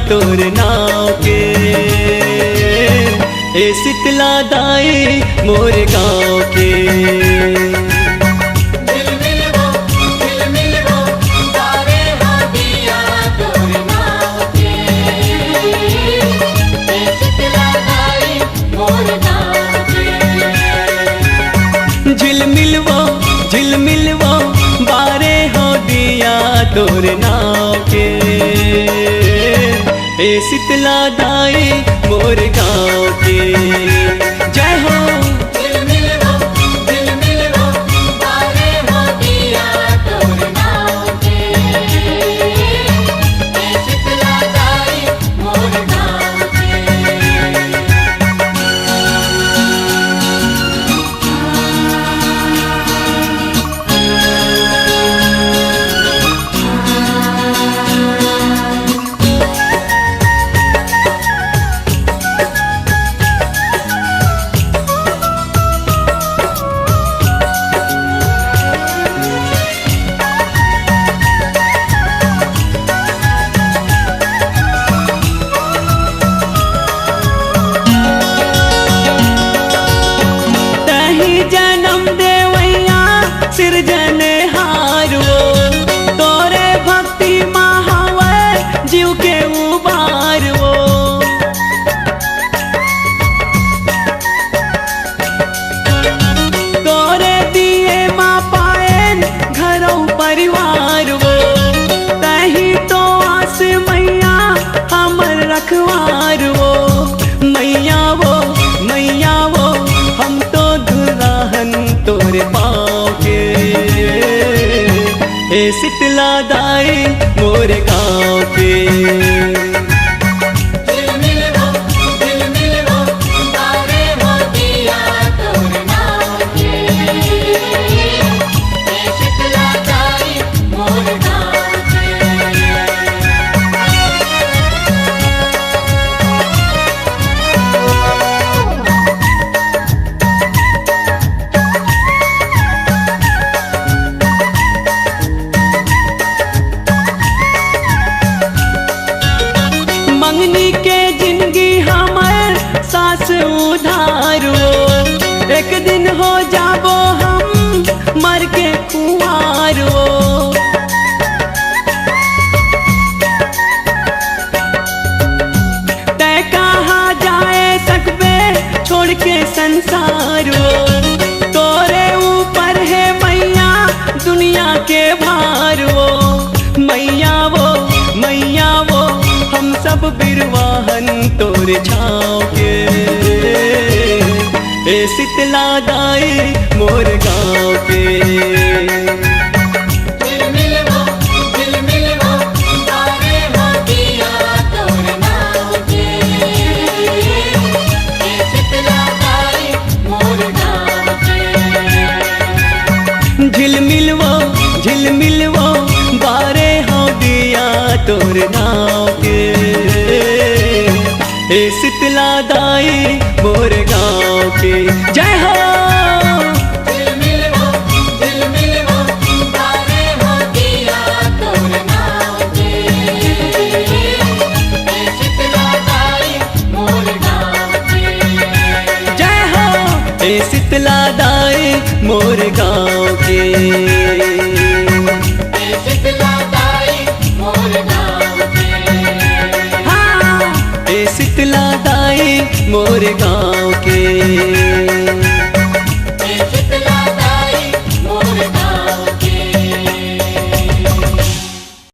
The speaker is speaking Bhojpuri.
तोर नाव के। ए शीतला दाई मोर गाँव के। झिलमिलवो बारे हो दिया तोर नाव के। ए शीतला दाई मोर गाँव के। जय हो। जन्म देवैया सिरजनहार वो, तोरे भक्ति महावर जीव के उबार वो। तोरे दिए माँ पाएन घरों परिवार वो, तही तो आस मैया हमर रखवार वो। मैया वो हम तो दुल्हन तोरे पाँव के। ए शीतला दाई मोर गाँव के। मंगनी के जिंदगी हमर सास उधार वो, एक दिन हो जाबो हम मर के कुंवार वो। तै कहाँ जाए सकबे छोड़ के संसार वो, तोरे ऊपर है मैया दुनिया के भार वो। मैया वो हम सब बिरवाहन तोरे छाँव के। ए शीतला दाई मोर गाँव के। झिलमिलवो बारे हो दिया तोर नाव के। ए शीतला दाई मोर गाँव के। जय हो। जय हो। ए शीतला दाई मोर गाँव के। शीतला दाई मोर गाँव के।